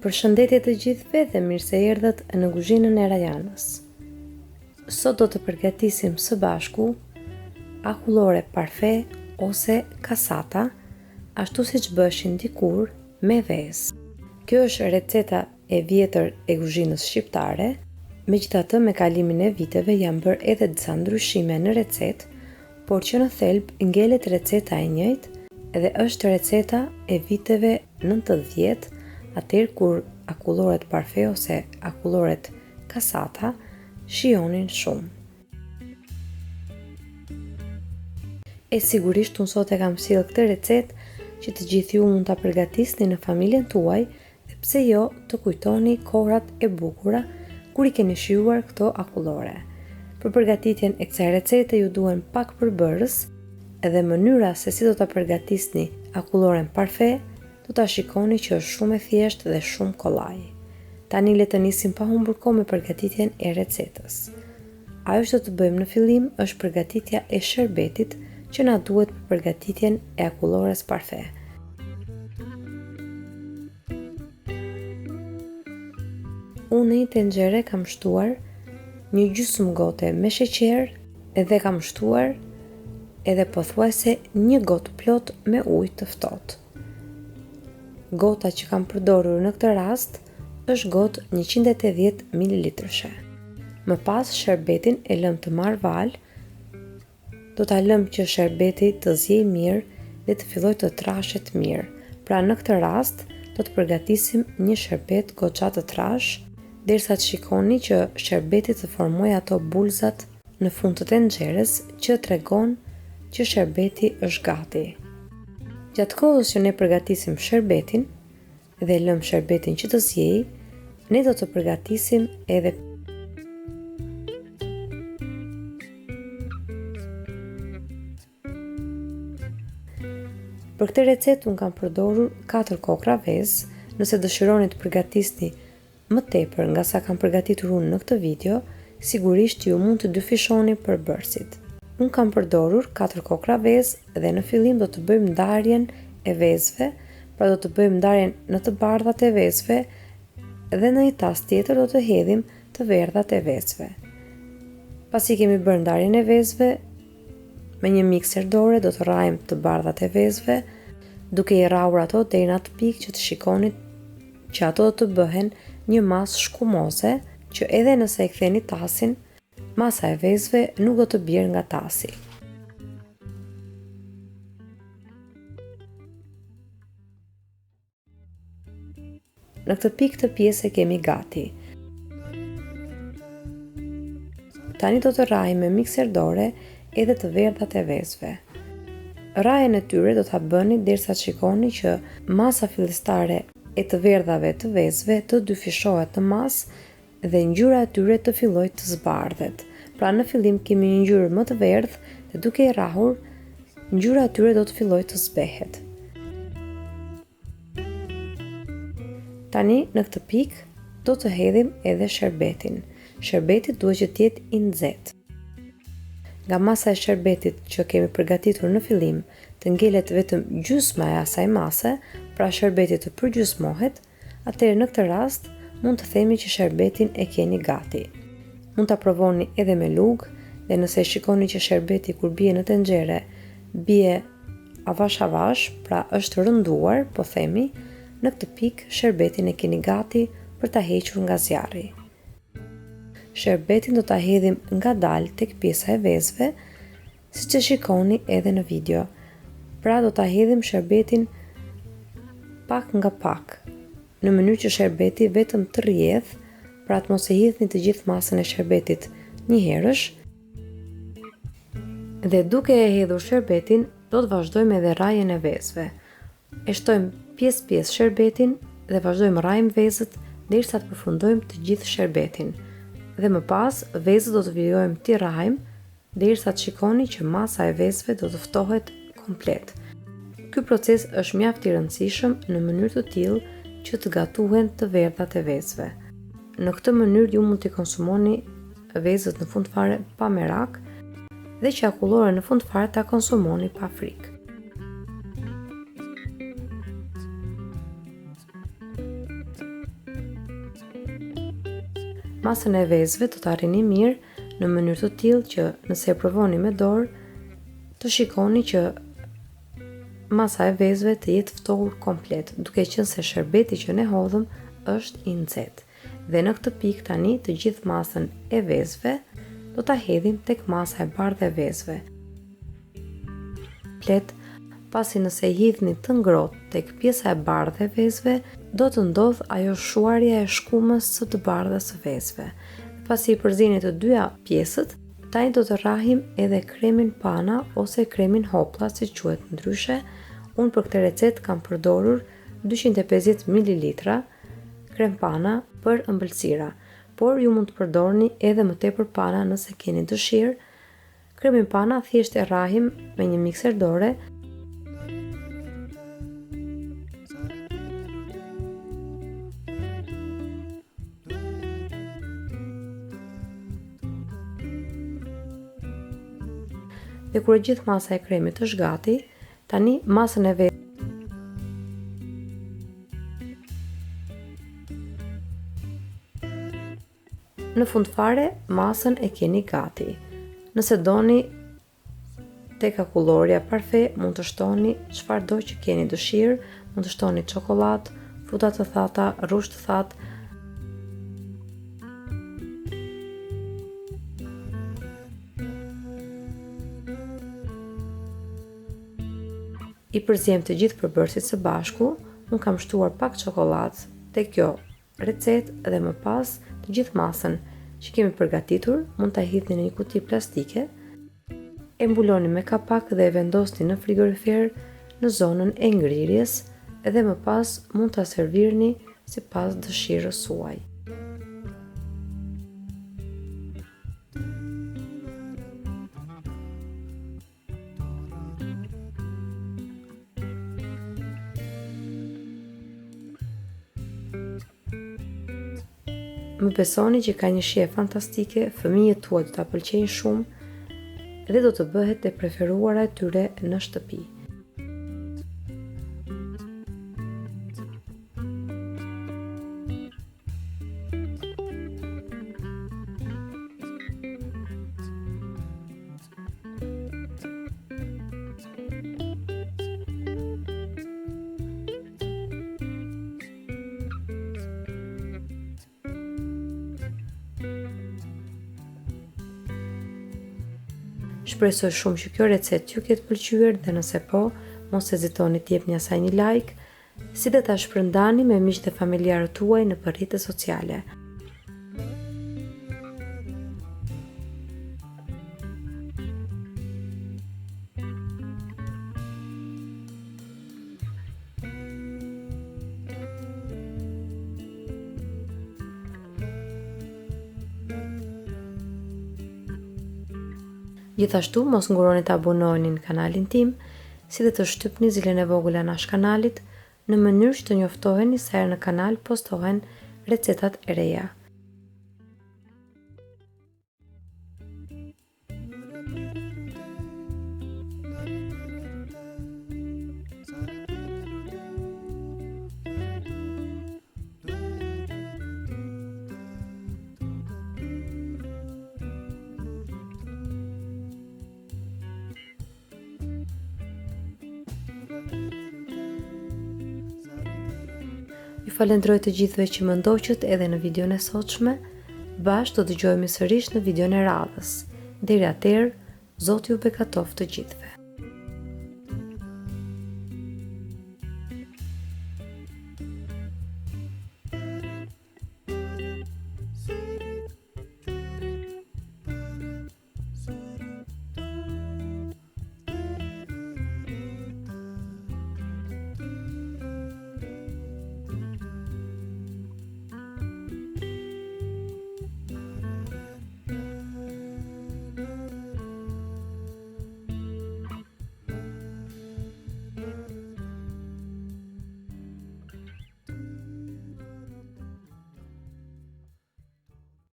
Përshëndetje të gjithëve dhe mirë se erdhët në kuzhinën e Rajanës. Sot do të përgatisim së bashku akullore parfe ose kasata, ashtu siç bëshin dikur me vezë. Kjo është receta e vjetër e kuzhinës shqiptare, megjithatë me kalimin e viteve janë bërë edhe disa ndryshime në recetë, por që në thelb ngelet receta e njëjtë dhe është receta e viteve 90, atëherë kur akulloret parfe ose akulloret kasata shijonin shumë. E sigurisht unë sot e kam sjellë këtë recetë që të gjithë ju mund ta përgatisni në familjen tuaj dhe pse jo të kujtoni kohrat e bukura kur i keni shijuar këto akullore. Për përgatitjen e kësaj recete ju duhen pak përbërës edhe mënyra se si do ta përgatisni akulloren parfe do ta shikoni që është shumë e thjeshtë dhe shumë kollaj. Tani le të nisim pa humbur kohë me përgatitjen e recetës. Ajo që do të bëjmë në fillim është përgatitja e sherbetit që na duhet për përgatitjen e akullores parfe. Unë në një tenxhere kam shtuar një gjysmë gote me sheqer dhe kam shtuar edhe pothuajse një gotë plot me ujë të ftohtë. Gota që kam përdorur në këtë rast është gotë 180 ml. Më pas sherbetin e lëm të marr val, do ta lëm që sherbeti të zjej mirë dhe të fillojë të trashet mirë. Pra në këtë rast do të përgatisim një sherbet goxha të trash, derisa të shikoni që sherbeti të formojë ato bulzat në fund të tenxheres që tregon që sherbeti është gati. Gjatë kohës që ne përgatisim sherbetin dhe lëm sherbetin që të zjej, ne do të përgatisim edhe për këtë recetë unë kam përdorur 4 kokra vezë. Nëse dëshironi të përgatisni më tepër nga sa kam përgatitur unë në këtë video, sigurisht ju mund të dyfishoni përbërësit. Unë kam përdorur 4 kokra vezë dhe në fillim do të bëjmë ndarjen e vezëve, pra do të bëjmë ndarjen në të bardhat e vezëve dhe në një tas tjetër do të hedhim të verdhat e vezëve. Pasi kemi bërë ndarjen e vezëve, me një mikser dore do të rrajmë të bardhat e vezëve, duke i rrahur ato deri në atë pikë që të shikoni që ato do të bëhen një masë shkumoze, që edhe nëse e ktheni tasin, masa e vezëve nuk do të bjerë nga tasi. Në këtë pikë të pjesë e kemi gati. Tani do të rrahim me mikser dore edhe të verdhat e vezëve. Rrahjen e tyre do ta bëni derisa të shikoni që masa fillestare e të verdhave të vezëve të dyfishohet në masë dhe ngjyra e tyre të fillojë të zbardhet. Pra në fillim kemi një ngjyrë më të verdhë dhe duke i rrahur, ngjyra e tyre do të fillojë të zbehet. Tani në këtë pikë do të hedhim edhe sherbetin. Sherbeti duhet që të jetë i nxehtë. Nga masa e sherbetit që kemi përgatitur në fillim të ngelet vetëm gjysma e asaj mase, pra sherbeti të përgjysmohet, atëherë në këtë rast mund të themi që sherbetin e keni gati. Mund ta provoni edhe me lugë dhe nëse shikoni që sherbeti kur bie në tenxhere bie avash, pra është rënduar, po themi, në këtë pikë sherbetin e keni gati për ta hequr nga zjarri. Sherbetin do ta hedhim ngadalë tek pjesa e vezëve, siç e shikoni edhe në video. Pra do ta hedhim sherbetin pak nga pak, në mënyrë që sherbeti vetëm të rrjedh, pra të mos e hidhni të gjithë masën e sherbetit një herësh. Dhe duke e hedhur sherbetin, do të vazhdojmë edhe rrahjen e vezëve. E shtojmë pjesë sherbetin dhe vazhdojmë rrajmë vezët derisa të përfundojmë të gjithë sherbetin. Dhe më pas, vezët do të vijojmë t'i rrajmë derisa të shikoni që masa e vezëve do të ftohet komplet. Ky proces është mjaft i rëndësishëm në mënyrë të tillë që të gatuhen të verdhat e vezëve. Në këtë mënyrë ju mund t'i konsumoni vezët në fund fare pa merak dhe që akullore në fund fare ta konsumoni pa frikë. Masën e vezëve do të arrini mirë në mënyrë të tillë që nëse e provoni me dorë, të shikoni që masa e vezëve të jetë ftohur komplet, duke qenë se sherbeti që ne hodhëm është i nxehtë. Dhe në këtë pikë tani të gjithë masën e vezëve do ta hedhim tek masa e bardhë e vezëve. Pasi nëse i hidhni të ngrohtë tek pjesa e bardhë e vezëve, do të ndodhë ajo shuarja e shkumës së të bardhës së vezëve. Pasi i përzini të dyja pjesët, tani do të rrahim edhe kremin pana ose kremin hopla, si quhet ndryshe. Unë për këtë recetë kam përdorur 250 ml krem pana për ëmbëlsira, por ju mund të përdorni edhe më tepër pana nëse keni dëshirë. Kremin pana thjesht e rrahim me një mikser dore. Dhe kur e gjithë masa e kremit është gati, tani masën e vezëve në fund fare masën e keni gati. Nëse doni tek akullorja parfe, mund të shtoni çfarëdo që keni dëshirë, mund të shtoni çokoladë, fruta të thata, rrushë të thatë. I përzijem të gjithë përbërësit së bashku, unë kam shtuar pak çokoladë te kjo recetë dhe më pas të gjithë masën që kemi përgatitur mund ta hidhni në një kuti plastike, e mbuloni me kapak dhe e vendosni në frigorifer në zonën e ngrirjes dhe më pas mund ta servirni sipas dëshirës suaj. Më besoni që ka një shije fantastike, fëmijët tuaj do ta pëlqejnë shumë dhe do të bëhet e preferuara e tyre në shtëpi. Shpresoj shumë që kjo recetë ju ketë pëlqyer dhe nëse po, mos hezitoni të jepni asaj një like, si dhe ta shpërndani me miqtë dhe familjarët tuaj në rrjetet sociale. Gjithashtu, mos nguroni të abonojeni në kanalin tim, si dhe të shtypni zilën e vogël anash kanalit, në mënyrë që të njoftoheni sa herë në kanal postohen recetat e reja. Ju falenderoj të gjithëve që më ndoqët edhe në videon e sotshme. Bashkë do dëgjohemi sërish në videon e radhës. Deri atëherë, Zoti ju bekatoft të gjithëve.